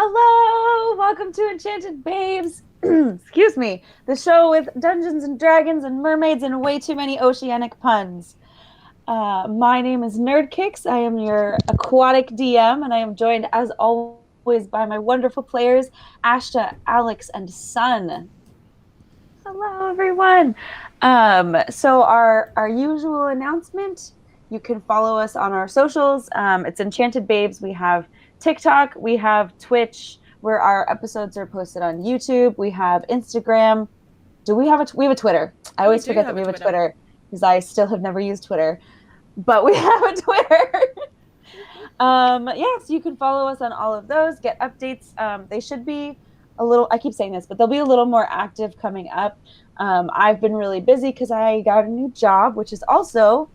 Hello, welcome to Enchanted Babes. Excuse me, the show with Dungeons and Dragons and mermaids and way too many oceanic puns. My name is Nerdkicks. I am your aquatic DM, and I am joined, as always, by my wonderful players, Ashta, Alex, and Sun. Hello, everyone. So our usual announcement. You can follow us on our socials. It's Enchanted Babes. We have TikTok. We have Twitch, where our episodes are posted on YouTube. We have Instagram. Do we have we have a Twitter? I always forget that we have a Twitter because I still have never used Twitter, but we have a Twitter. So you can follow us on all of those, get updates. They should be a little, I keep saying this, but they'll be a little more active coming up. I've been really busy because I got a new job, which is also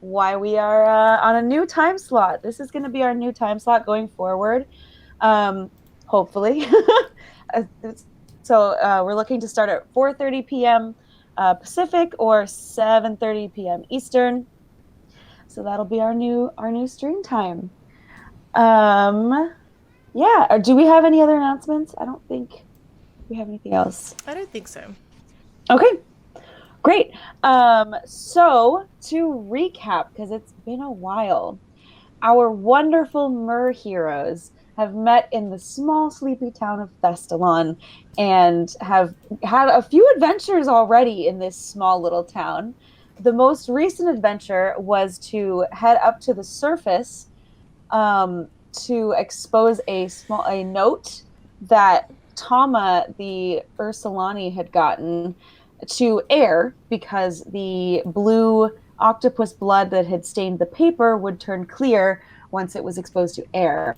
why we are on a new time slot. This is going to be our new time slot going forward, hopefully. So we're looking to start at 4:30 p.m. Pacific or 7:30 p.m. Eastern. So that'll be our new stream time. Yeah. Do we have any other announcements? I don't think we have anything else. I don't think so. Okay. Great. So to recap, because it's been a while, our wonderful mer heroes have met in the small, sleepy town of Thestolon and have had a few adventures already in this small little town. The most recent adventure was to head up to the surface to expose a note that Thauma, the Ursulani, had gotten to air because the blue octopus blood that had stained the paper would turn clear once it was exposed to air.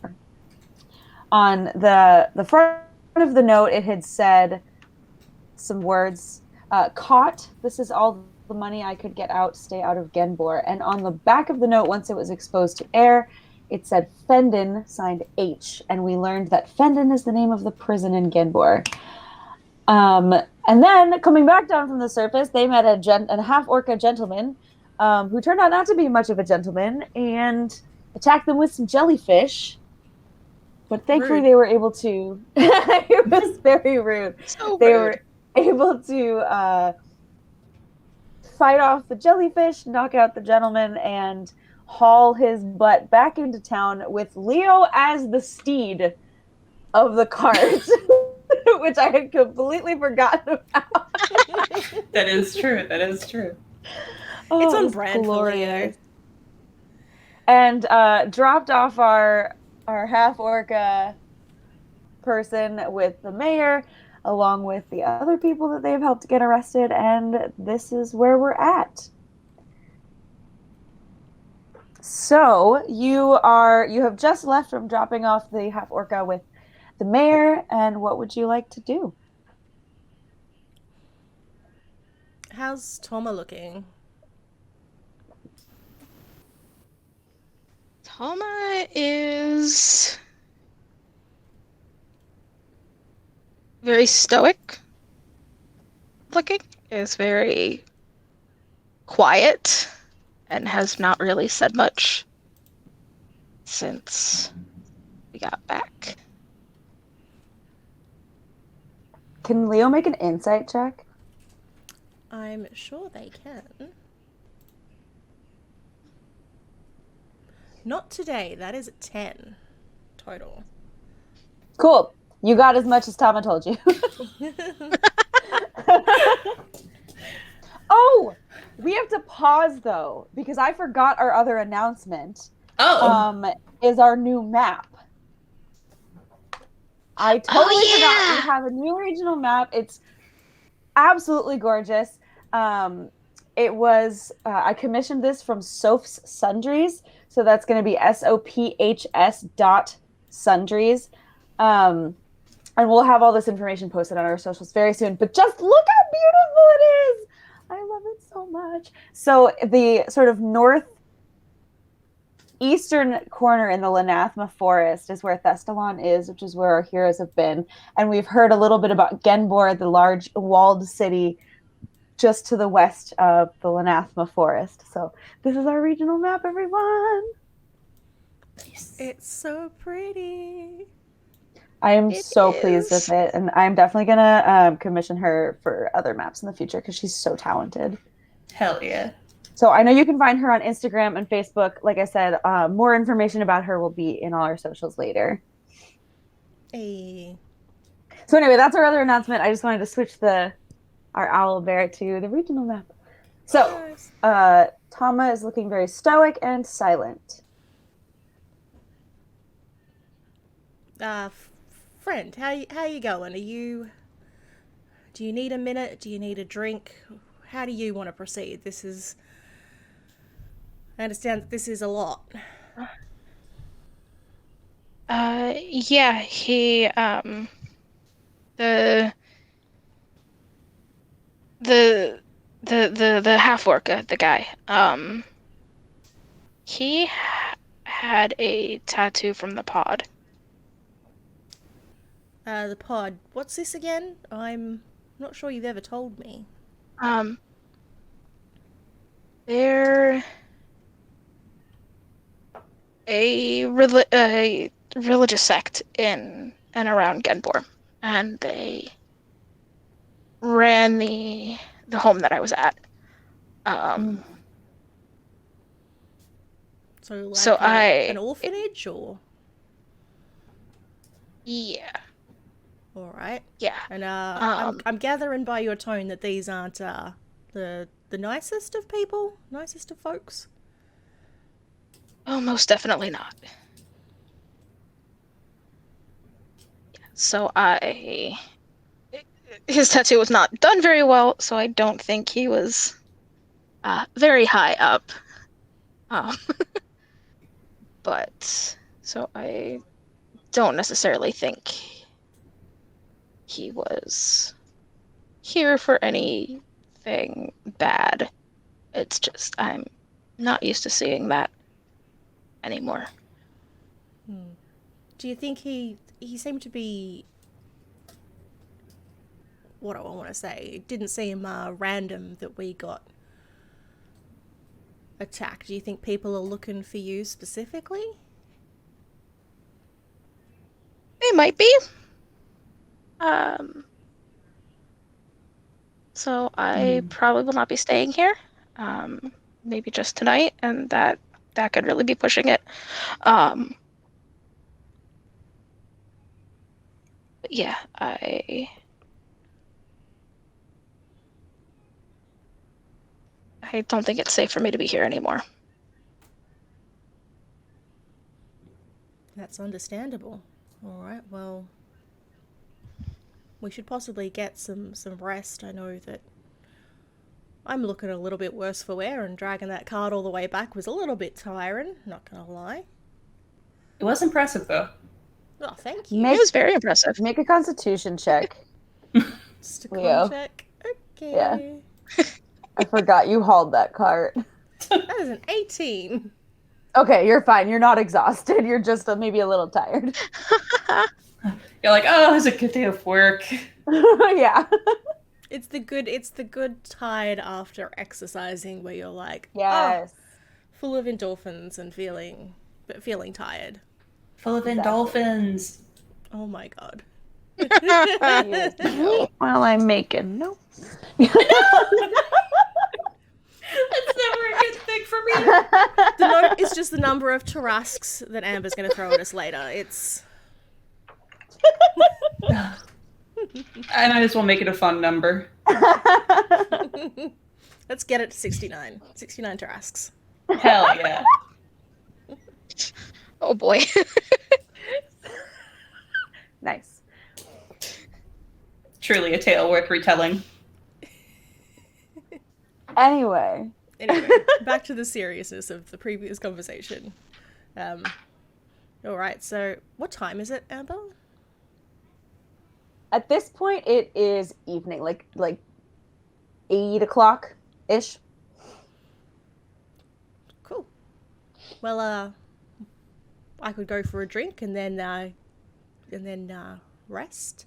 On the front of the note, it had said some words, caught, this is all the money I could get out, stay out of Genbohr. And on the back of the note, once it was exposed to air, it said Fendon, signed H. And we learned that Fendon is the name of the prison in Genbohr. And then, coming back down from the surface, they met a half-orca gentleman who turned out not to be much of a gentleman and attacked them with some jellyfish. But thankfully, they were able to... It was very rude. So they rude. were able to fight off the jellyfish, knock out the gentleman, and haul his butt back into town with Leo as the steed of the cart. Which I had completely forgotten about. That is true. That is true. Oh, it's on brand for Leo. And dropped off our half-orca person with the mayor, along with the other people that they've helped get arrested, and this is where we're at. So you have just left from dropping off the half-orca with the mayor, and what would you like to do? How's Thauma looking? Thauma is very stoic looking, is very quiet, and has not really said much since we got back. Can Leo make an insight check? I'm sure they can. Not today. That is 10 total. Cool. You got as much as Thauma told you. Oh, we have to pause though, because I forgot our other announcement. Is our new map. I totally forgot. We have a new regional map. It's absolutely gorgeous. It was I commissioned this from Soph's Sundries, so that's going to be SOPHS.Sundries. And we'll have all this information posted on our socials very soon. But just look how beautiful it is! I love it so much. So the sort of northeastern corner in the Lenathma Forest is where Thestolon is, which is where our heroes have been. And we've heard a little bit about Genbohr, the large walled city just to the west of the Lenathma Forest. So this is our regional map, everyone. It's so pretty. I am It so pleased with is. it, and I'm definitely gonna commission her for other maps in the future because she's so talented. Hell yeah. So I know you can find her on Instagram and Facebook. Like I said, more information about her will be in all our socials later. Hey. So anyway, that's our other announcement. I just wanted to switch our owl bear to the regional map. So Nice. Thauma is looking very stoic and silent. Friend, how you going? Do you need a minute? Do you need a drink? How do you want to proceed? I understand that this is a lot. Yeah, the the the half-orca, the guy, had a tattoo from the pod. The pod. What's this again? I'm not sure you've ever told me. Um, they're a religious sect in and around Genbohr, and they ran the home that I was at. Um, So so like an I, orphanage or yeah, all right. yeah. And Um, I'm gathering by your tone that these aren't the nicest of people, nicest of folks. oh, most definitely not. So his tattoo was not done very well, so I don't think he was very high up. Um, but so I don't necessarily think he was here for anything bad. It's just I'm not used to seeing that anymore. Do you think he seemed to be what do I want to say? It didn't seem random that we got attacked. Do you think people are looking for you specifically? They might be. Um, so I probably will not be staying here. Maybe just tonight, and that could really be pushing it. Um, but yeah, I don't think it's safe for me to be here anymore. That's understandable. All right. Well, we should possibly get some rest. I know that I'm looking a little bit worse for wear, and dragging that cart all the way back was a little bit tiring. Not gonna lie. It was impressive though. Oh, thank you. It Make was very impressive. make a Constitution check, Just a Leo. con check. Yeah. Okay. I forgot you hauled that cart. That is an 18. Okay, you're fine. You're not exhausted. You're just maybe a little tired. You're like, oh, it was a good day of work. Yeah. It's the good tide after exercising where you're like, oh, Yes. full of endorphins and feeling tired. Full of Exactly. endorphins. Oh my god. Yes. While I'm making no. That's never a good thing for me. It's just the number of Tarasques that Amber's going to throw at us later. It's I might as well make it a fun number. let's get it to 69. 69 Tarasques. Hell yeah. Oh boy. Nice. Truly a tale worth retelling. Anyway, Back to the seriousness of the previous conversation. All right, so what time is it, Amber? at this point it is evening, like 8 o'clock ish. Cool. Well, I could go for a drink and then rest.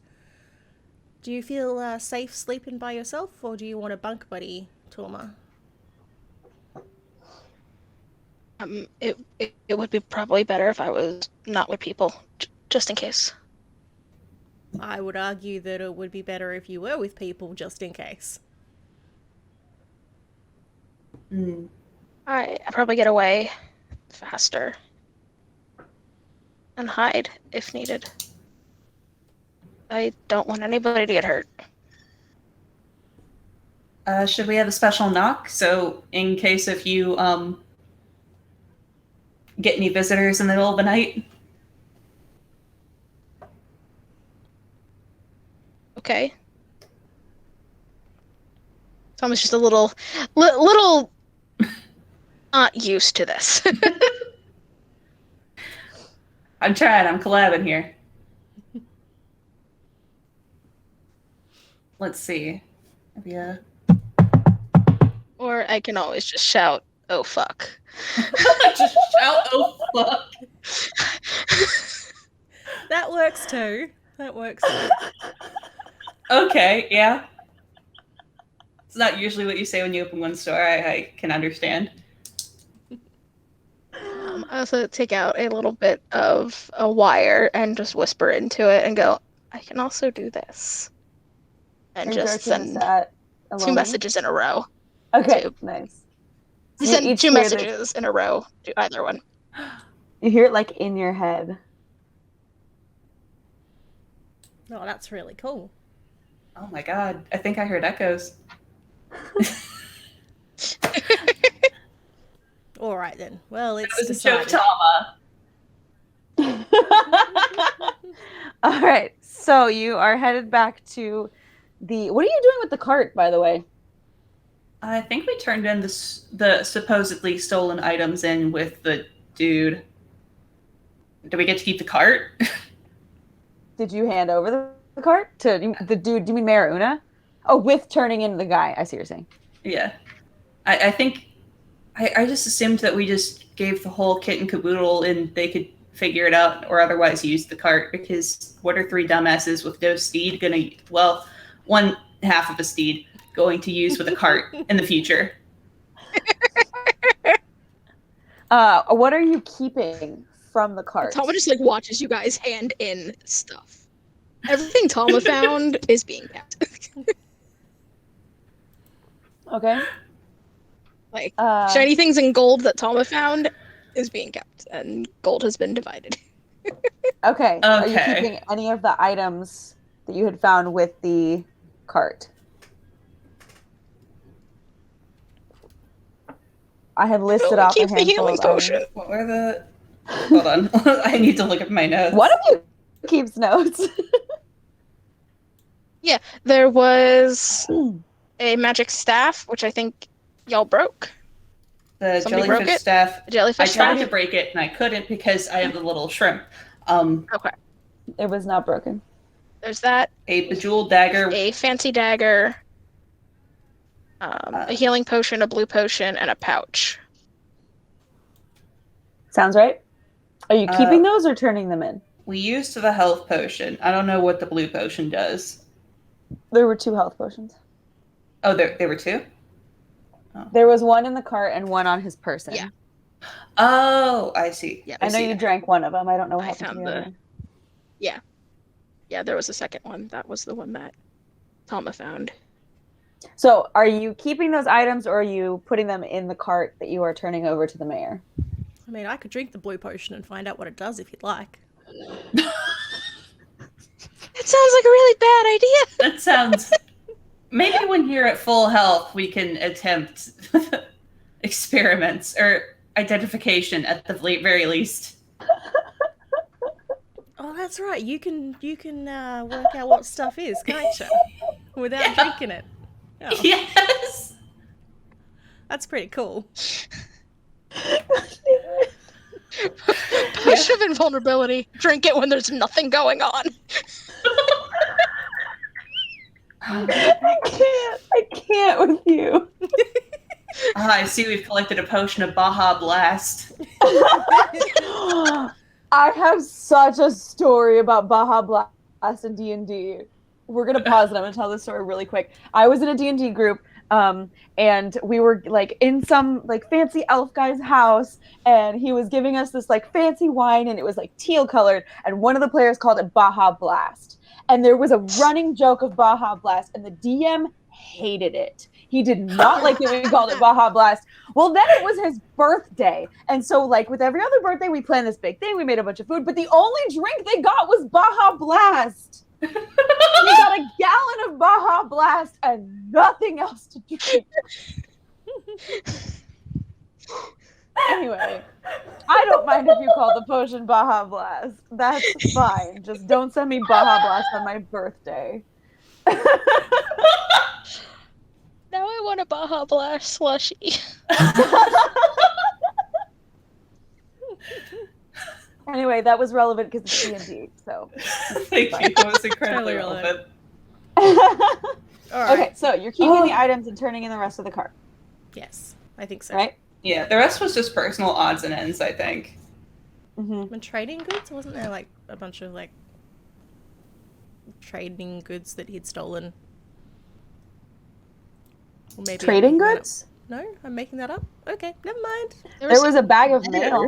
Do you feel safe sleeping by yourself, or do you want a bunk buddy, Thauma? It would be probably better if I was not with people, just in case. I would argue that it would be better if you were with people just in case. I probably get away faster and hide if needed. I don't want anybody to get hurt. Should we have a special knock? So in case if you get any visitors in the middle of the night? Okay. Thauma's just a little not used to this. I'm trying. I'm collabing here. Let's see. Yeah. Or I can always just shout, "Oh fuck." Just shout, "Oh fuck." That works too. That works too. Okay, yeah. It's not usually what you say when you open one store. I can understand. I also take out a little bit of a wire and just whisper into it and go, "I can also do this." And Are you just directing this send at 2 Elomi? messages in a row. Okay, Two. nice. I You send each 2 hear this- messages in a row to either one. You hear it like in your head. Oh, that's really cool. Oh my god. I think I heard echoes. All right then. Well, It it's was a joke, decided. Thauma. All right, so you are headed back to the. What are you doing with the cart, by the way? I think we turned in the supposedly stolen items in with the dude. Do we get to keep the cart? Did you hand over the cart to the dude? Do you mean Mayor Una? Oh, with turning in the guy. I see what you're saying. Yeah. I think I just assumed that we just gave the whole kit and caboodle and they could figure it out or otherwise use the cart, because what are 3 dumbasses with no steed gonna, well, one half of a steed going to use with a cart in the future? What are you keeping from the cart? Thauma just watches you guys hand in stuff. Everything Thauma found is being kept. Okay. Shiny things in gold that Thauma found is being kept, and gold has been divided. Okay. Are you Okay. keeping any of the items that you had found with the cart? I had listed off a Keep the handful healing of potion. items. What were the... Hold on. I need to look at my notes. One of you keeps notes. Yeah, there was a magic staff, which I think y'all broke. The Somebody broke jellyfish it? staff. The jellyfish I tried staff? to break it and I couldn't because I have the little shrimp. Okay. It was not broken. There's that. A bejeweled dagger. A fancy dagger. A healing potion, a blue potion, and a pouch. Sounds right. Are you keeping those or turning them in? We used the health potion. I don't know what the blue potion does. There were 2 health potions. Oh, there were 2? There was one in the cart and one on his person. Yeah. Oh, I see. Yeah, I know you drank one of them. I don't know what I happened to found the the- other one. Yeah, there was a second one. That was the one that Thauma found. So are you keeping those items or are you putting them in the cart that you are turning over to the mayor? I mean, I could drink the blue potion and find out what it does if you'd like. That sounds like a really bad idea. That sounds... Maybe when you're at full health, we can attempt experiments or identification at the very least. Oh, that's right. You can work out what stuff is, can't you? Without drinking it. Oh, Yes! that's pretty cool. Potion of invulnerability. Drink it when there's nothing going on. I can't with you. I see we've collected a potion of Baja Blast. I have such a story about Baja Blast and D&D. We're going to pause and I'm going to tell this story really quick. I was in a D&D group and we were in some fancy elf guy's house and he was giving us this fancy wine and it was teal colored and one of the players called it Baja Blast. and there was a running joke of Baja Blast, and the DM hated it. He did not like that we called it Baja Blast. Well, then it was his birthday. And so, like, with every other birthday, we planned this big thing. We made a bunch of food, but the only drink they got was Baja Blast. We got a gallon of Baja Blast and nothing else to drink. Anyway, I don't mind if you call the potion Baja Blast. That's fine. Just don't send me Baja Blast on my birthday. Now I want a Baja Blast slushy. Anyway, that was relevant because it's D&D, so. Thank you. That was incredibly Totally relevant. All right. Okay, so you're keeping the items and turning in the rest of the cart, Yes, I think so. right? Yeah, the rest was just personal odds and ends, I think. Mm-hmm. When trading goods, wasn't there like a bunch of like trading goods that he'd stolen? Or maybe I'm Trading making that up. goods? No, I'm making that up. Okay, never mind. There was a bag of mail.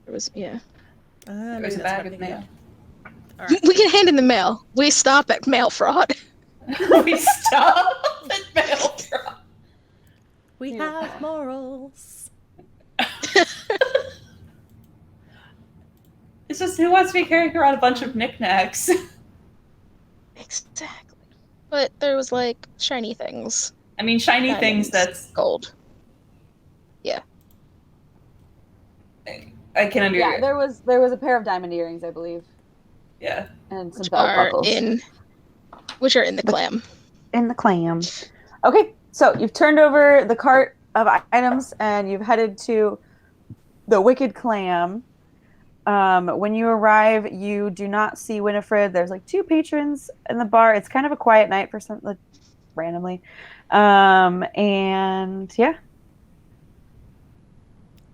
There was, yeah. There was a bag of mail. All right. We can hand in the mail. We stop at mail fraud. We stop at mail drop. We have morals. It's just, who wants to be carrying around a bunch of knickknacks? Exactly. But there was like shiny things. I mean, shiny things, Diamonds. that's... Gold. I can Yeah, understand. there was a pair of diamond earrings, I believe, Yeah. and some Which belt are buckles. which are in the clam. In the clam. Okay, so you've turned over the cart of items and you've headed to the Wicked Clam. When you arrive, you do not see Winifred. There's like 2 patrons in the bar. It's kind of a quiet night for some, like, randomly. And yeah.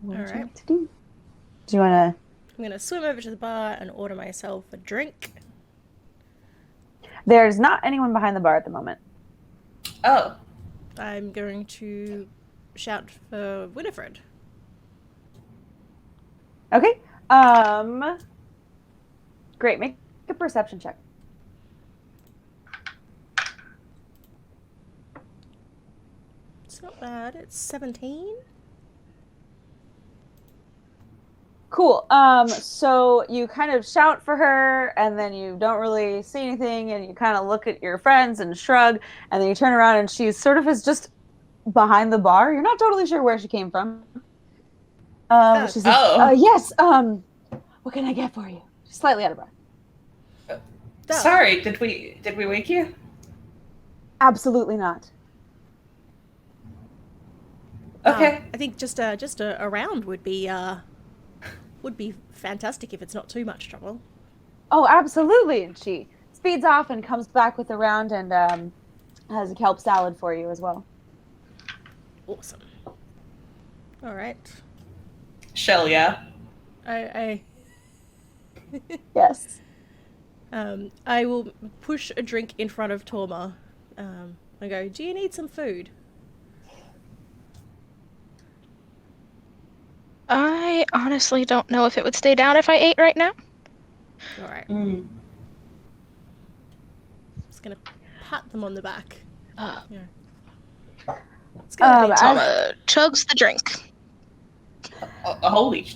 What would you Alright. like to do? Do you want to? I'm gonna swim over to the bar and order myself a drink. There's not anyone behind the bar at the moment. Oh. I'm going to shout for Winifred. Okay. Great. Make a perception check. It's not bad. It's 17. Cool. So you kind of shout for her, and then you don't really see anything, and you kind of look at your friends and shrug, and then you turn around, and she sort of is just behind the bar. You're not totally sure where she came from. She says, yes, what can I get for you? She's slightly out of breath. Sorry, did we wake you? Absolutely not. Okay. I think just a round would be fantastic if it's not too much trouble. Oh, absolutely. And she speeds off and comes back with a round and has a kelp salad for you as well. Awesome. All right. Shell, yeah. I Yes. I will push a drink in front of Thauma. I go, do you need some food? I honestly don't know if it would stay down if I ate right now. All right. Mm. Just gonna pat them on the back. Uh, Yeah. It's gonna be Thauma chugs the drink. Holy.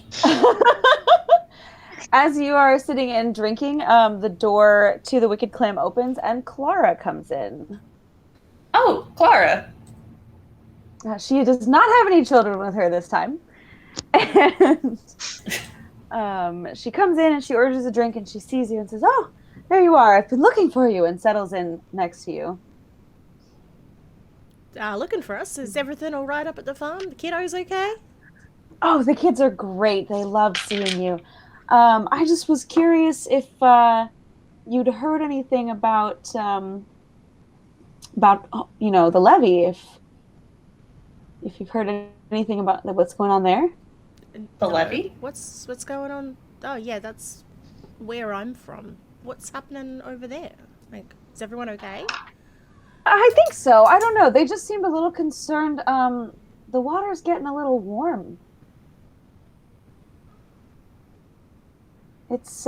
As you are sitting and drinking, the door to the Wicked Clam opens and Clara comes in. Oh, Clara. She does not have any children with her this time. And she comes in and she orders a drink and she sees you and says, "Oh, there you are. I've been looking for you," and settles in next to you. looking for us. Is everything all right up at the farm? The kiddos okay? Oh, the kids are great. They love seeing you. I just was curious if you'd heard anything about the levy. If you've heard anything about what's going on there. The No. levy? What's going on? Oh yeah, that's where I'm from. What's happening over there? Like, is everyone okay? I think so. I don't know. They just seemed a little concerned. The water's getting a little warm. It's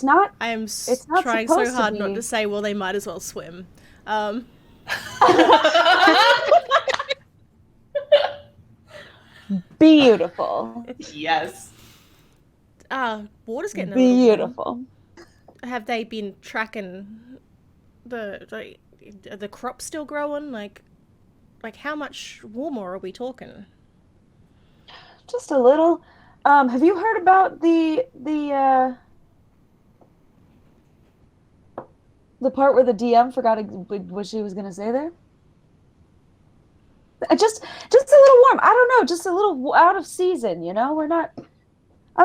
not I am it's not trying so supposed to hard not be. to say, well, they might as well swim. Beautiful. Yes. Water's getting a little warm. Beautiful. Have they been tracking the crop still growing? Like how much warmer are we talking? Just a little. Have you heard about the part where the DM forgot what she was going to say there? Just a little warm. I don't know, just a little out of season, you know? I'm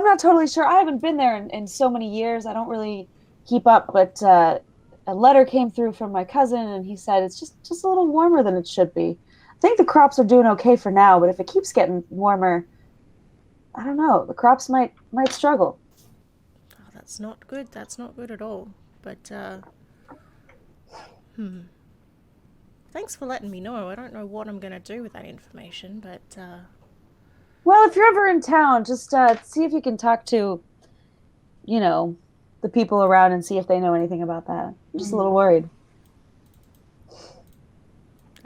not totally sure. I haven't been there in so many years. I don't really keep up, but a letter came through from my cousin and he said it's just a little warmer than it should be. I think the crops are doing okay for now, but if it keeps getting warmer, I don't know. The crops might struggle. Oh, that's not good. That's not good at all. But thanks for letting me know. I don't know what I'm going to do with that information, but Well, if you're ever in town, just see if you can talk to, the people around and see if they know anything about that. I'm just a little worried.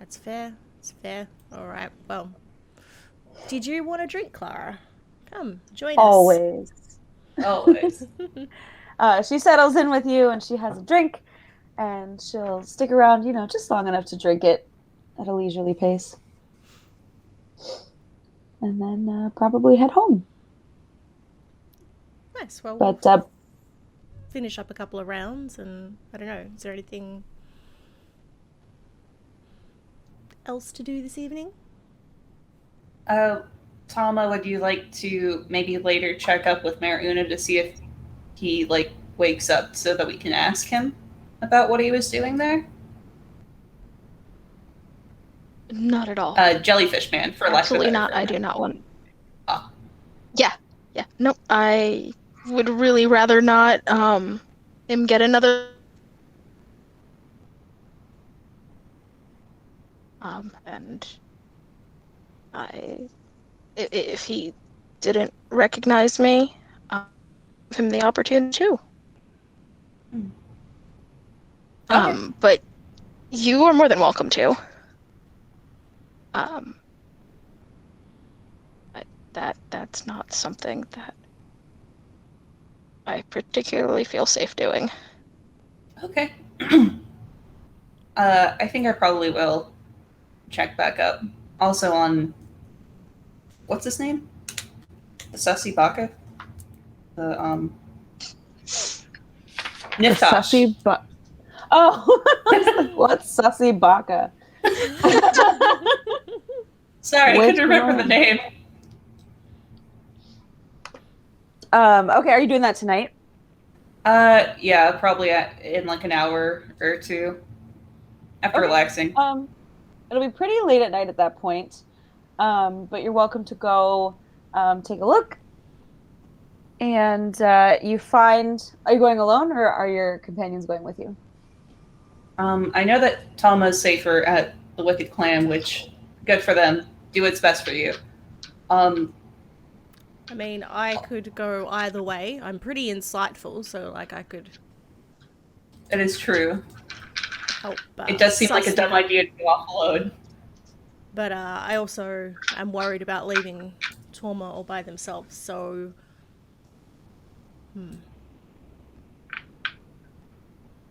that's fair. It's fair. All right. Well, did you want a drink, Clara? Come, join us. Always. Always. She settles in with you and she has a drink and she'll stick around, just long enough to drink it at a leisurely pace. And then probably head home. Nice. Well, But we'll finish up a couple of rounds and I don't know, is there anything else to do this evening? Thauma, would you like to maybe later check up with Mayor Una to see if he wakes up so that we can ask him about what he was doing there? Not at all. Jellyfish man, for lack of a Absolutely better not. term. I do not want. Oh. Yeah. Nope. I would really rather not him get another. And if he didn't recognize me, give him the opportunity too. Okay. But you are more than welcome to. That's not something that I particularly feel safe doing. Okay. I think I probably will check back up. Also on, what's his name? The Sussy Baka? The, Niftosh. Oh, what's Sussy Baka? Sorry, I couldn't remember the name. Okay, are you doing that tonight? Yeah, probably in like an hour or two after relaxing. It'll be pretty late at night at that point. But you're welcome to go take a look. And you find, are you going alone or are your companions going with you? I know that Thauma is safer at the Wicked Clan, which good for them. Do what's best for you. I mean, I could go either way. I'm pretty insightful, so I could. It is true. Help. It does seem like a dumb idea to go off alone. But I also am worried about leaving Thauma all by themselves. So.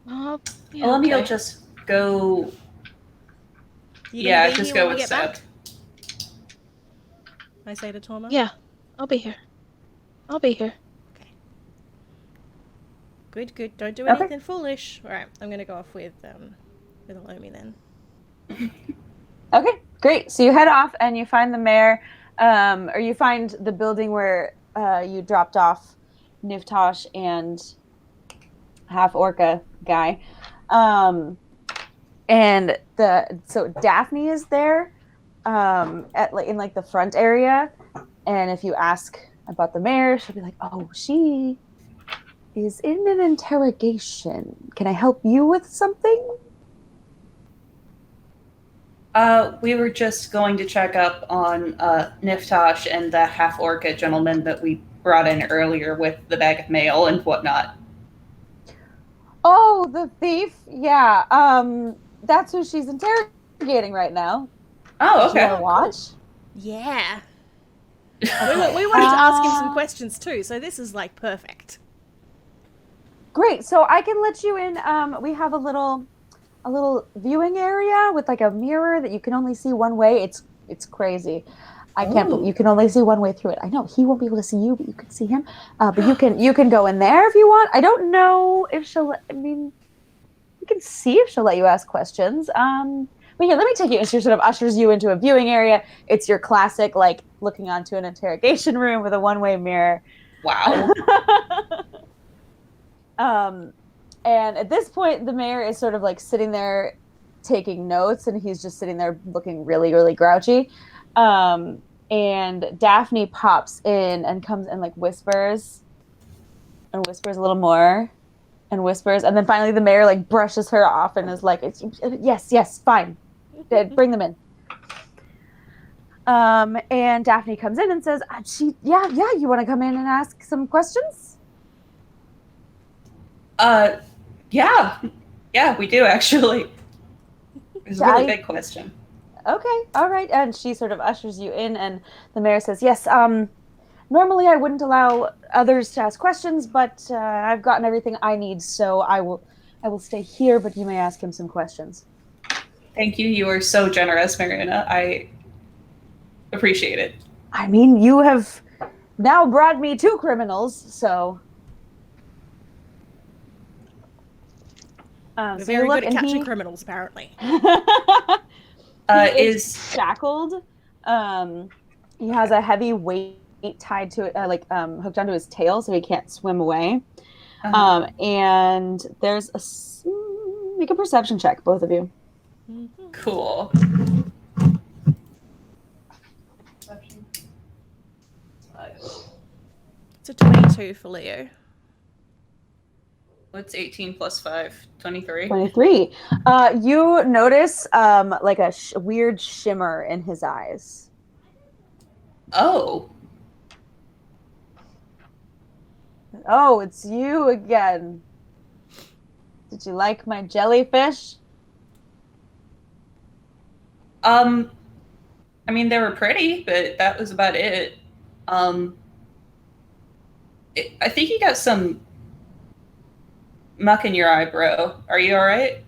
Elomi will just go. Just go with Seb. I say to Thauma? Yeah, I'll be here. Okay. Good. Don't do anything foolish. All right, I'm gonna go off with Elomi then. Okay, great. So you head off and you find the mayor, or you find the building where you dropped off Niftosh and half-orca guy. And so Daphne is there in the front area. And if you ask about the mayor, she'll be like, oh, she is in an interrogation. Can I help you with something? We were just going to check up on Niftosh and the half-orca gentleman that we brought in earlier with the bag of mail and whatnot. Oh, the thief? Yeah. That's who she's interrogating right now. Oh, Do you okay. want to watch? Yeah. Okay. We wanted to ask him some questions too, so this is like perfect. Great. So I can let you in. We have a little viewing area with like a mirror that you can only see one way. It's crazy. I can't believe you can only see one way through it. I know he won't be able to see you, but you can see him. But you can go in there if you want. I don't know if she'll. I mean, you can see if she'll let you ask questions. But here, let me take you. And she sort of ushers you into a viewing area. It's your classic, like looking onto an interrogation room with a one-way mirror. Wow. And at this point, the mayor is sort of like sitting there taking notes, and he's just sitting there looking really, really grouchy. And Daphne pops in and comes and like whispers and whispers a little more and whispers. And then finally the mayor like brushes her off and is like, yes, fine. Bring them in. And Daphne comes in and says, yeah, you want to come in and ask some questions? Yeah, we do actually. It's a really big question. Okay, all right. And she sort of ushers you in, and the mayor says, yes, normally I wouldn't allow others to ask questions, but I've gotten everything I need, so I will stay here, but you may ask him some questions. Thank you. You are so generous, Marina. I appreciate it. I mean, you have now brought me 2 criminals, so... We're very good at catching criminals, apparently. Is shackled. He has a heavy weight tied to it, hooked onto his tail, so he can't swim away. And there's make a perception check, both of you. Cool. It's a 22 for Leo. What's 18 plus 5? 23. 23. You notice like a weird shimmer in his eyes. Oh, it's you again. Did you like my jellyfish? I mean, they were pretty, but that was about it. I think you got some muck in your eye, bro. Are you all right?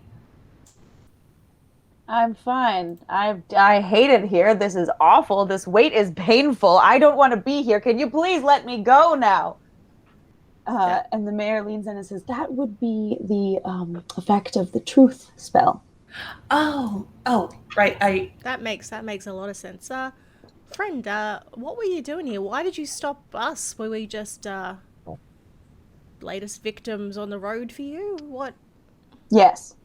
I'm fine. I hate it here. This is awful. This wait is painful. I don't want to be here. Can you please let me go now? And the mayor leans in and says, that would be the effect of the truth spell. Oh, right. That makes a lot of sense. Friend, what were you doing here? Why did you stop us? Were we just latest victims on the road for you? What? Yes.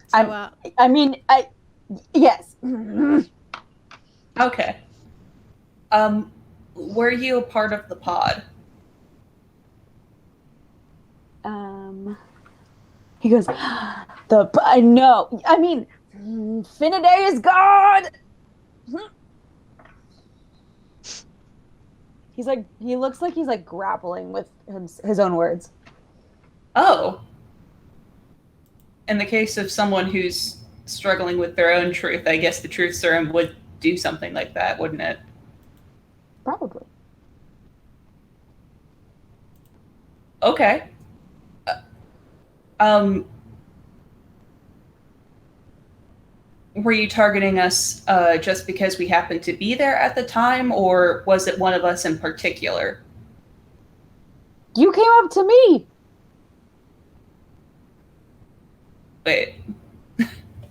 So, yes. Okay. Were you a part of the pod? He goes, I know. I mean, Finnaday is God. He looks like he's like grappling with his own words. Oh. In the case of someone who's struggling with their own truth, I guess the truth serum would do something like that, wouldn't it? Probably. Okay. Were you targeting us just because we happened to be there at the time, or was it one of us in particular? You came up to me. Wait.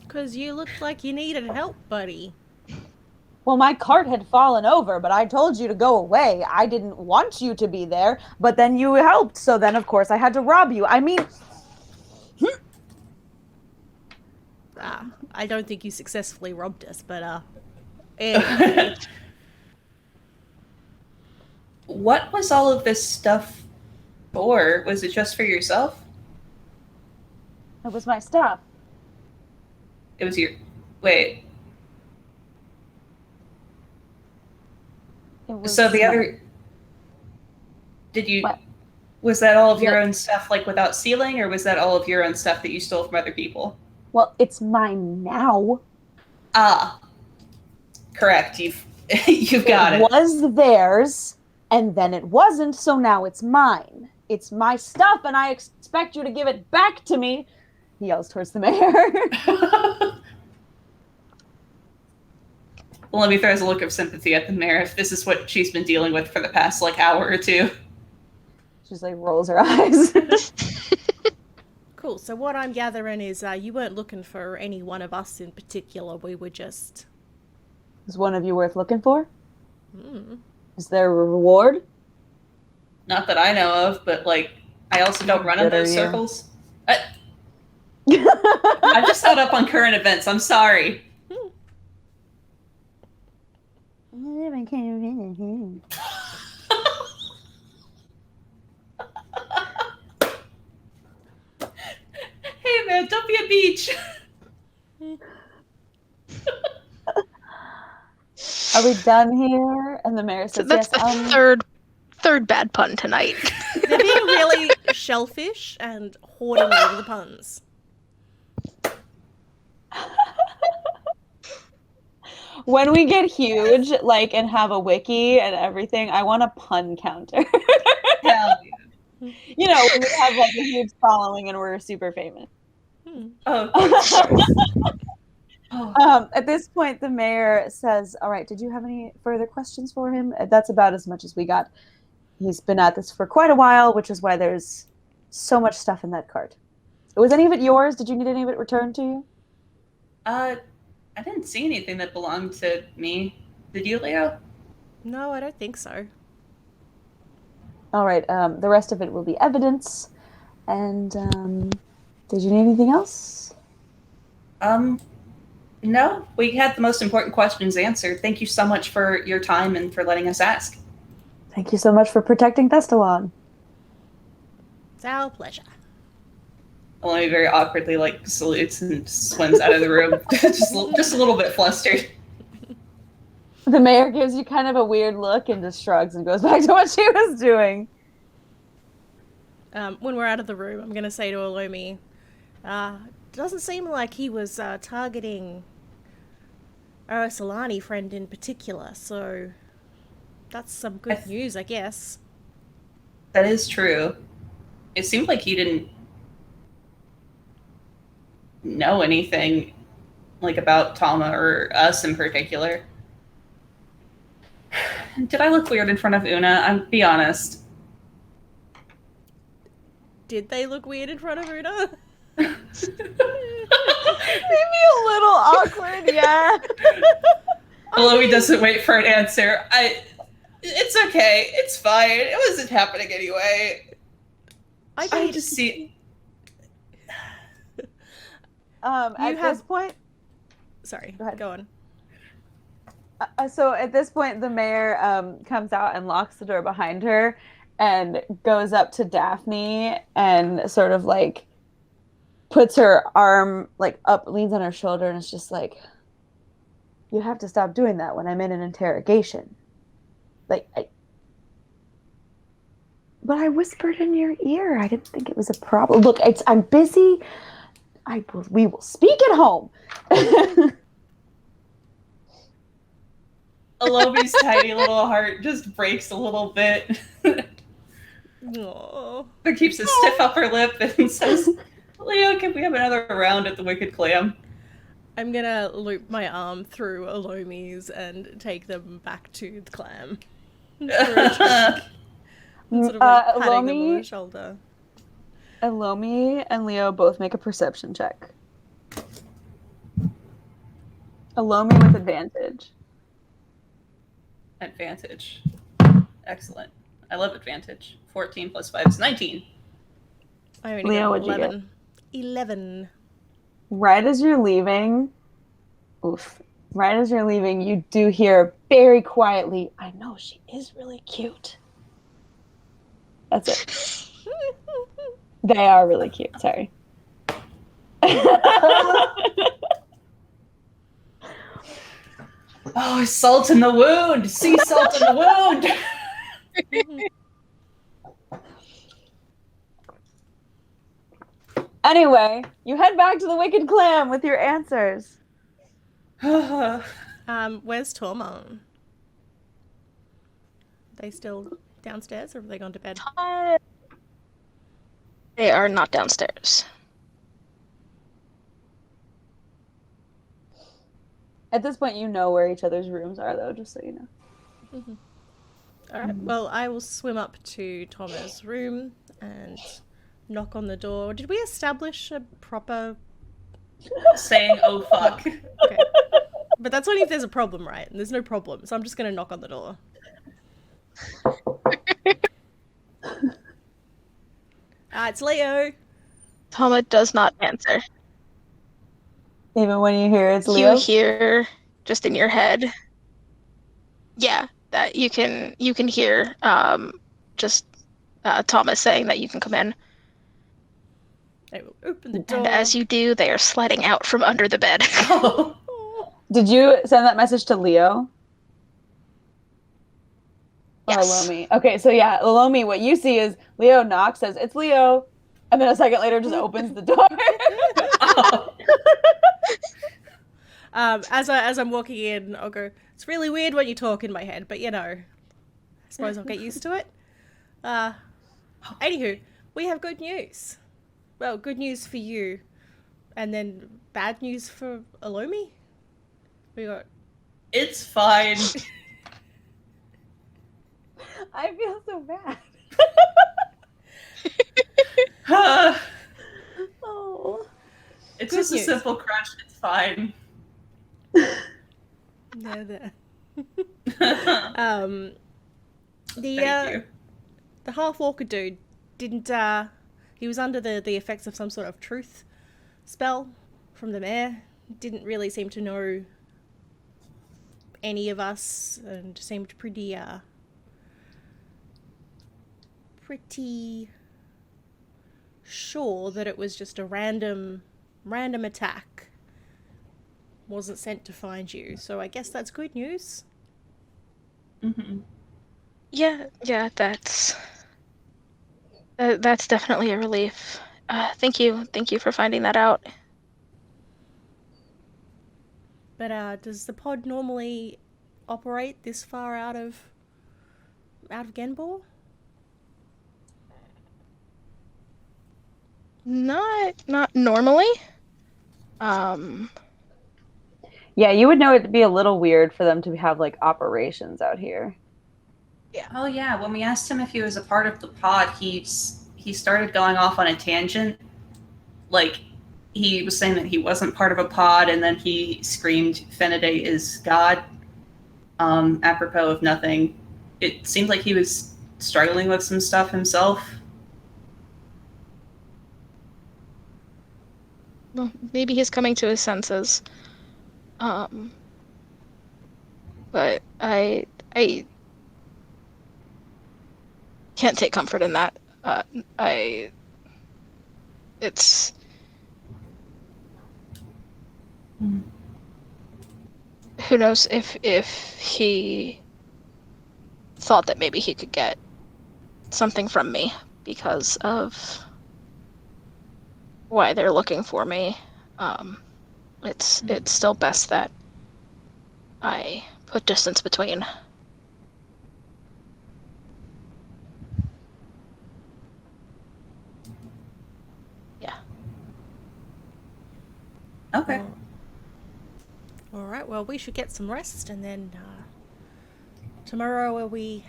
Because you looked like you needed help, buddy. Well, my cart had fallen over, but I told you to go away. I didn't want you to be there, but then you helped, so then, of course, I had to rob you. I mean... I don't think you successfully robbed us, but, anyway. What was all of this stuff for? Was it just for yourself? It was my stuff. It was your... Wait. It was So the other, did you, What? was that all of your Yeah. own stuff, like without sealing, or was that all of your own stuff that you stole from other people? Well, it's mine now. Ah, correct. You've It got it. was theirs, and then it wasn't, so now it's mine. It's my stuff, and I expect you to give it back to me. He yells towards the mayor. Well, let me throws a look of sympathy at the mayor if this is what she's been dealing with for the past like hour or two. She's like rolls her eyes. Cool. So what I'm gathering is you weren't looking for any one of us in particular. We were just... Is one of you worth looking for? Is there a reward? Not that I know of, but like I also don't run in Good are those you? circles. I'm just not up on current events. I'm sorry. Hey man, don't be a beach. Are we done here? And the mayor So says, that's yes. the third bad pun tonight. They're being really shellfish and hoarding all the puns. When we get huge, like, and have a wiki and everything, I want a pun counter. Hell yeah. You know, when we have like a huge following and we're super famous. Oh, of course, of course. Oh. At this point, the mayor says, all right, did you have any further questions for him? That's about as much as we got. He's been at this for quite a while, which is why there's so much stuff in that cart. Was any of it yours? Did you need any of it returned to you? I didn't see anything that belonged to me. Did you, Leo? No, I don't think so. All right, the rest of it will be evidence. And did you need anything else? No. We had the most important questions answered. Thank you so much for your time and for letting us ask. Thank you so much for protecting Thestolon. It's our pleasure. Elomi very awkwardly like salutes and swims out of the room, just a little bit flustered. The mayor gives you kind of a weird look and just shrugs and goes back to what she was doing. When we're out of the room, I'm going to say to Elomi, doesn't seem like he was targeting our Solani friend in particular, so that's some good news, I guess. That is true. It seemed like he didn't know anything like about Thauma or us in particular. Did I look weird in front of Una? I'm be honest. Did they look weird in front of Una? Maybe a little awkward, yeah. Elomi doesn't wait for an answer. It's okay. It's fine. It wasn't happening anyway. I just see. This point, sorry, go ahead. Go on. So at this point, the mayor comes out and locks the door behind her and goes up to Daphne and sort of like puts her arm like up, leans on her shoulder, and is just like, you have to stop doing that when I'm in an interrogation. But I whispered in your ear. I didn't think it was a problem. Look, I'm busy. We will speak at home. Elomi's tiny little heart just breaks a little bit. Aww. But keeps a stiff upper lip and says, Leo, can we have another round at the Wicked Clam? I'm gonna loop my arm through Elomi's and take them back to the clam. For a drink. And sort of like patting them on the shoulder. Elomi and Leo both make a perception check. Elomi with advantage. Advantage. Excellent. I love advantage. 14 plus 5 is 19. I only Leo, got what'd you 11. 11. Right as you're leaving, you do hear very quietly, I know she is really cute. That's it. They are really cute, sorry. Oh, salt in the wound! Sea salt in the wound! Anyway, you head back to the Wicked Clam with your answers. Where's Thauma? They still downstairs, or have they gone to bed? They are not downstairs. At this point, you know where each other's rooms are, though, just so you know. All right. Well, I will swim up to Thauma's room and knock on the door. Did we establish a proper? Saying, oh fuck. Okay. But that's only if there's a problem, right? And there's no problem, so I'm just gonna knock on the door. It's Leo. Thauma does not answer. Even when you hear it's Leo? You hear just in your head. Yeah, that you can hear just Thomas saying that you can come in. I will open the door. And as you do, they are sliding out from under the bed. Oh. Did you send that message to Leo? Or Yes. Elomi? Okay, so yeah, Elomi, what you see is Leo knocks, says, it's Leo, and then a second later just opens the door. Oh. As I'm walking in, I'll go, it's really weird when you talk in my head, but you know, I suppose I'll get used to it. Anywho, we have good news. Well, good news for you, and then bad news for Elomi. We got... It's fine. I feel so bad. Oh. It's Good just news. a simple crush. It's fine. There. Thank you. The half-orca dude didn't, he was under the effects of some sort of truth spell from the mayor. Didn't really seem to know any of us and seemed pretty sure that it was just a random attack. Wasn't sent to find you, so I guess that's good news. Mm-hmm. Yeah, that's definitely a relief. Thank you for finding that out. But does the pod normally operate this far out of Genbohr? Not normally. Yeah, you would know it'd be a little weird for them to have like operations out here. Yeah. Oh yeah, when we asked him if he was a part of the pod, he started going off on a tangent. Like, he was saying that he wasn't part of a pod, and then he screamed Fenidae is God, apropos of nothing. It seemed like he was struggling with some stuff himself. Well, maybe he's coming to his senses. But I can't take comfort in that. It's who knows if he thought that maybe he could get something from me because of why they're looking for me. It's still best that I put distance between. Yeah. Okay. Alright, well, we should get some rest, and then tomorrow are we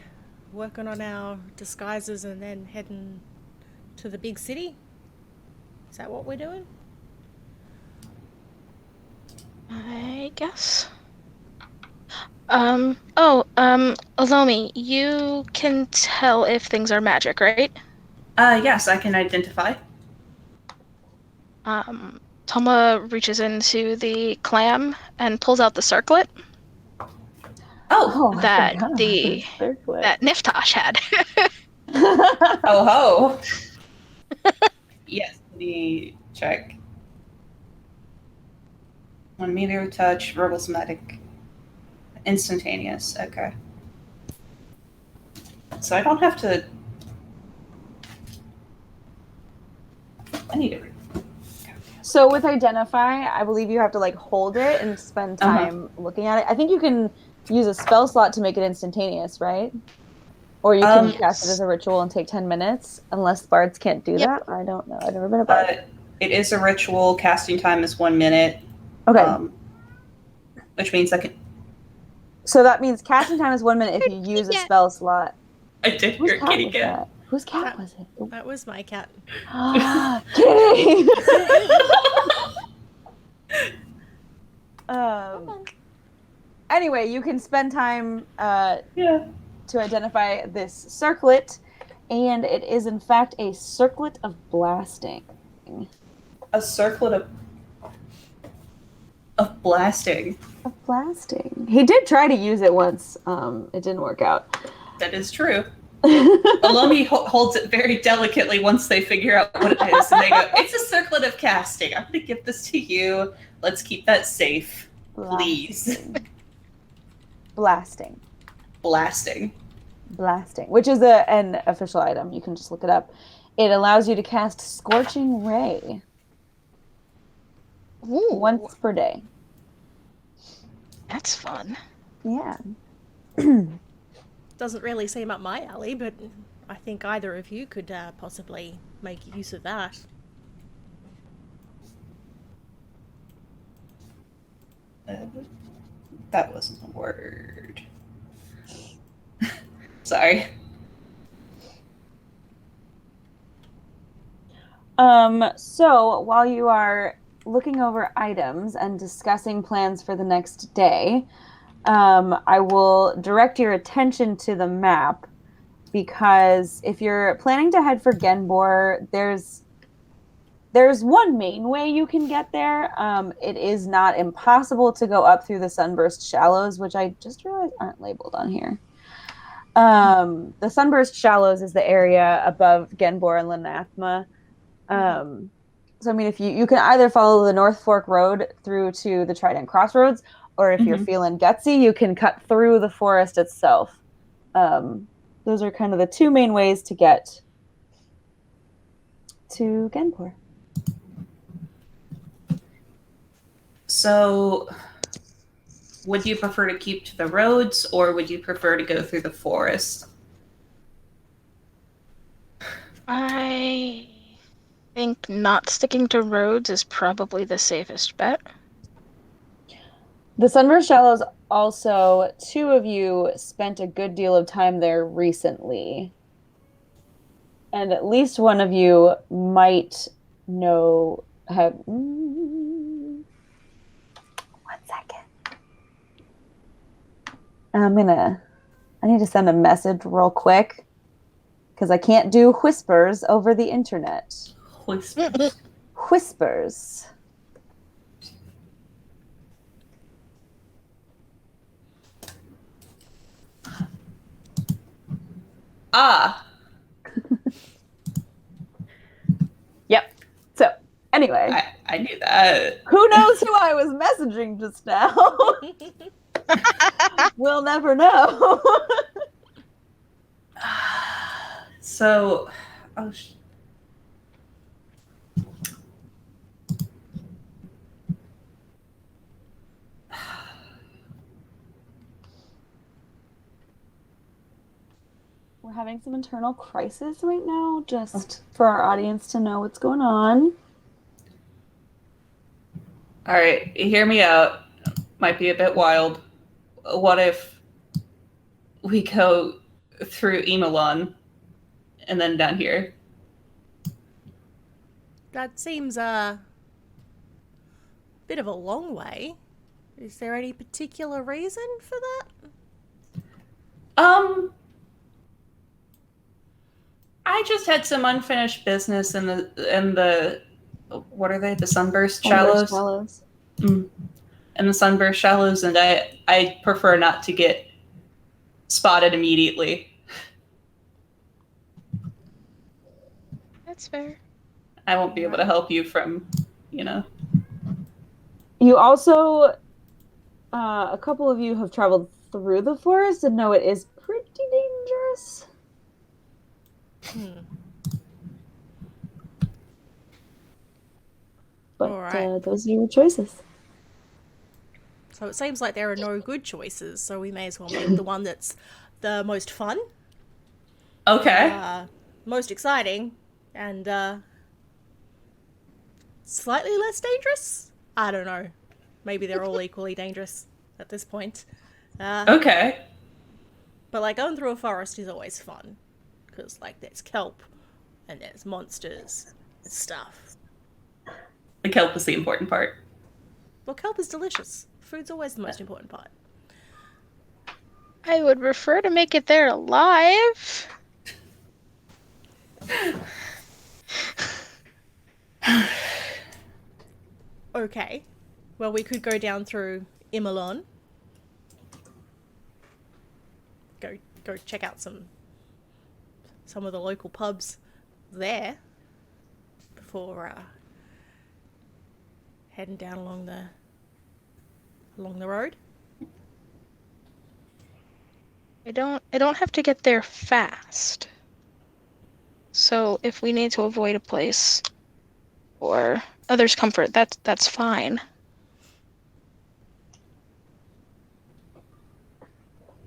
working on our disguises and then heading to the big city? Is that what we're doing? I guess. Elomi, you can tell if things are magic, right? Yes, I can identify. Thauma reaches into the clam and pulls out the circlet Oh, that I forgot about the circlet. that Niftosh had. oh ho. Yes, the check. 1 meter touch, verbal somatic. Instantaneous. Okay. So I don't have to. I need to. So with identify, I believe you have to like hold it and spend time looking at it. I think you can use a spell slot to make it instantaneous, right? Or you can cast it as a ritual and take 10 minutes, unless bards can't do that. I don't know. I've never been a bard. It is a ritual. Casting time is 1 minute. Okay. Which means I can. So that means casting time is 1 minute if you use a spell slot. I did Whose hear cat kitty was cat. that? Whose cat was it? That was my cat. Kidding. Anyway, you can spend time to identify this circlet, and it is in fact a circlet of blasting. A circlet of blasting. Of blasting. He did try to use it once. It didn't work out. That is true. Elomi holds it very delicately once they figure out what it is, and they go, "It's a circlet of casting. I'm going to give this to you. Let's keep that safe, please." Blasting. Blasting. Blasting, which is an official item. You can just look it up. It allows you to cast Scorching Ray. Ooh. Once per day. That's fun. Yeah. Doesn't really seem up my alley, but I think either of you could possibly make use of that. That wasn't a word. Sorry. So while you are looking over items and discussing plans for the next day, I will direct your attention to the map, because if you're planning to head for Genbohr, there's one main way you can get there. It is not impossible to go up through the Sunburst Shallows, which I just realized aren't labeled on here. The Sunburst Shallows is the area above Genbohr and Lenathma. So I mean, if you can either follow the North Fork Road through to the Trident Crossroads, or if you're feeling gutsy, you can cut through the forest itself. Those are kind of the two main ways to get to Genbohr. So, would you prefer to keep to the roads, or would you prefer to go through the forest? I think not sticking to roads is probably the safest bet. The Sunburst Shallows also, two of you spent a good deal of time there recently. And at least one of you might have... 1 second. I need to send a message real quick, because I can't do whispers over the internet. Whispers. Whispers. Ah. Yep. So, anyway. I knew that. Who knows who I was messaging just now? We'll never know. So, We're having some internal crisis right now, just for our audience to know what's going on. All right, hear me out. Might be a bit wild. What if we go through Emelon and then down here? That seems a bit of a long way. Is there any particular reason for that? I just had some unfinished business in the what are they? The Sunburst Shallows. In the Sunburst Shallows, and I prefer not to get spotted immediately. That's fair. I won't be able to help you from, You also A couple of you have traveled through the forest and know it is pretty dangerous. But All right. those are your choices. So it seems like there are no good choices, so we may as well make the one that's the most fun, Okay. most exciting, and slightly less dangerous? I don't know. Maybe they're all equally dangerous at this point. Okay. But like going through a forest is always fun. Because like there's kelp and there's monsters and stuff. The kelp is the important part. Well, kelp is delicious. Food's always the most important part. I would prefer to make it there alive. Okay. Well, we could go down through Imalon. Go check out some of the local pubs there before heading down along the road. I don't have to get there fast. So if we need to avoid a place for others' comfort, that's fine.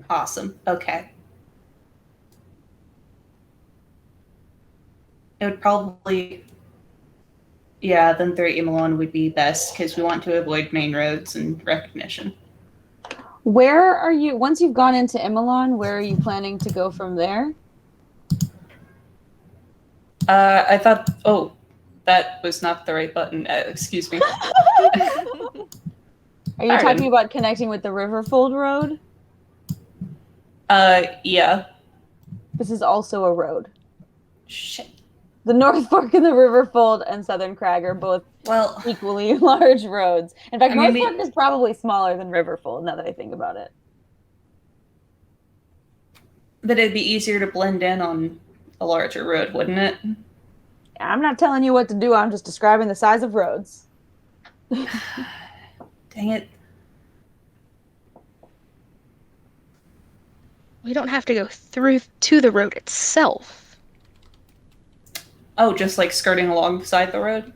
Awesome. Okay. It would probably, yeah, then 3 Malone would be best because we want to avoid main roads and recognition. Where are you, once you've gone into Imalon, where are you planning to go from there? I thought, oh, that was not the right button. Excuse me. Are you talking about connecting with the Riverfold Road? Yeah. This is also a road. Shit. The North Fork and the Riverfold and Southern Crag are both equally large roads. In fact, North Fork is probably smaller than Riverfold, now that I think about it. But it'd be easier to blend in on a larger road, wouldn't it? I'm not telling you what to do, I'm just describing the size of roads. Dang it. We don't have to go through to the road itself. Oh, just like skirting alongside the road?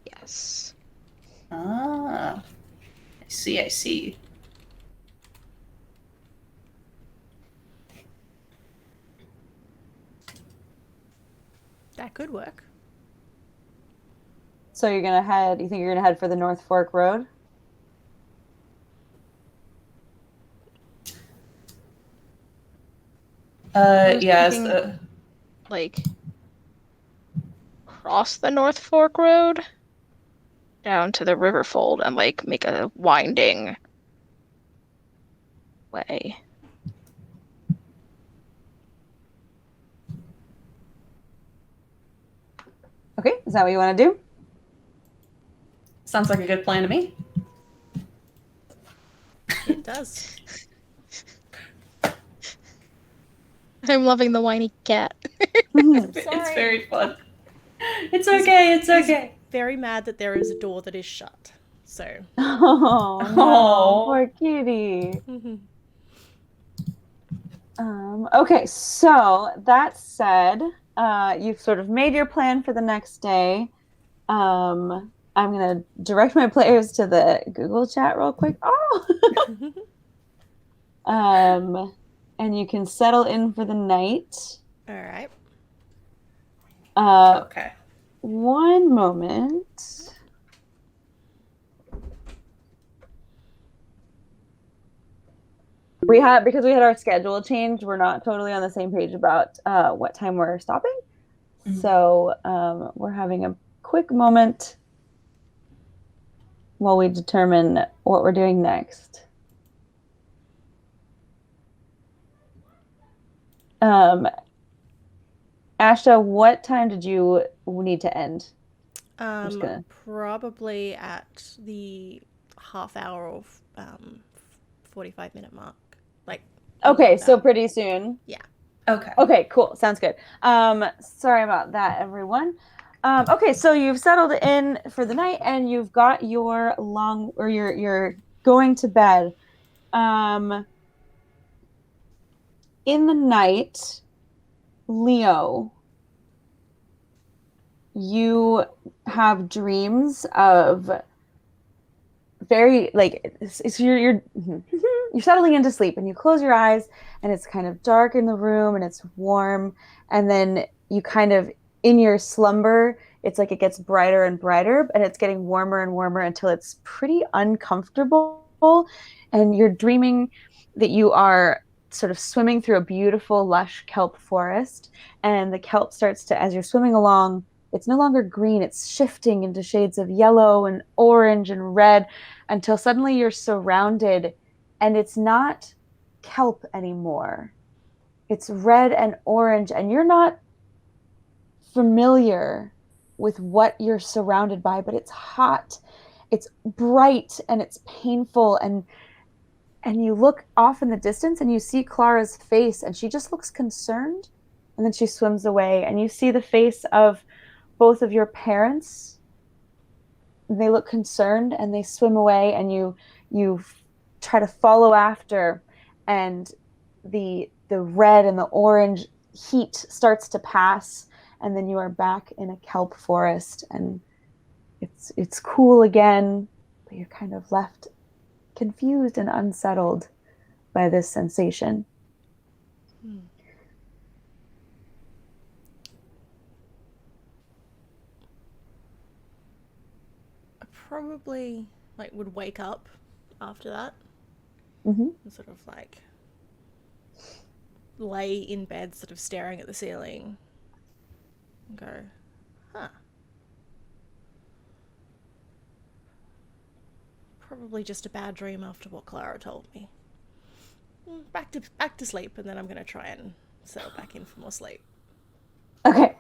Yes. Ah. I see. That could work. So you think you're gonna head for the North Fork Road? Yes. Like, cross the North Fork Road down to the Riverfold and, like, make a winding way. Okay, is that what you want to do? Sounds like a good plan to me. It does. I'm loving the whiny cat. It's very fun. It's okay. He's very mad that there is a door that is shut. So. Oh, no, poor kitty. Okay, so that said, you've sort of made your plan for the next day. I'm gonna direct my players to the Google chat real quick. And you can settle in for the night. All right. Okay. One moment. Because we had our schedule changed, we're not totally on the same page about what time we're stopping. Mm-hmm. So we're having a quick moment while we determine what we're doing next. Ashta, what time did you need to end? Probably at the half hour or 45-minute mark. Okay, so pretty soon. Yeah. Okay, cool. Sounds good. Sorry about that, everyone. Okay, so you've settled in for the night and you've got your going to bed. In the night, Leo, you have dreams of very like so you're you're settling into sleep and you close your eyes and it's kind of dark in the room and it's warm, and then you kind of in your slumber it's like it gets brighter and brighter and it's getting warmer and warmer until it's pretty uncomfortable, and you're dreaming that you are sort of swimming through a beautiful lush kelp forest, and the kelp starts to, as you're swimming along, it's no longer green, it's shifting into shades of yellow and orange and red until suddenly you're surrounded and it's not kelp anymore. It's red and orange, and you're not familiar with what you're surrounded by, but it's hot, it's bright, and it's painful. And you look off in the distance and you see Clara's face, and she just looks concerned. And then she swims away, and you see the face of both of your parents. They look concerned and they swim away, and you try to follow after, and the red and the orange heat starts to pass, and then you are back in a kelp forest, and it's cool again, but you're kind of left confused and unsettled by this sensation. I probably like would wake up after that And and sort of like lay in bed sort of staring at the ceiling and go, huh. Probably just a bad dream after what Clara told me. Back to sleep, and then I'm gonna try and settle back in for more sleep. Okay.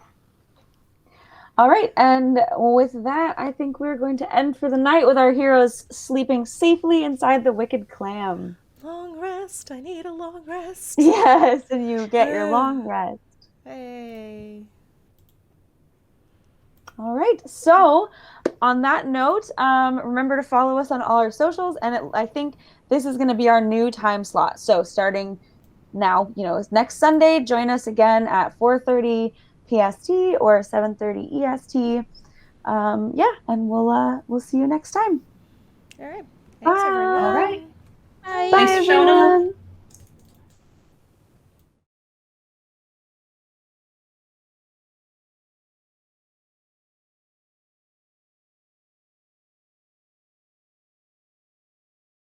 All right, and with that, I think we're going to end for the night with our heroes sleeping safely inside the wicked clam. Long rest. I need a long rest. Yes, and you get your long rest. Hey. All right, so on that note, remember to follow us on all our socials, and I think this is going to be our new time slot. So starting now, next Sunday, join us again at 4:30 PST or 7:30 EST. Yeah, and we'll see you next time. All right. Thanks, Bye. everyone. All right. Bye. Bye, Thanks for showing up. everyone.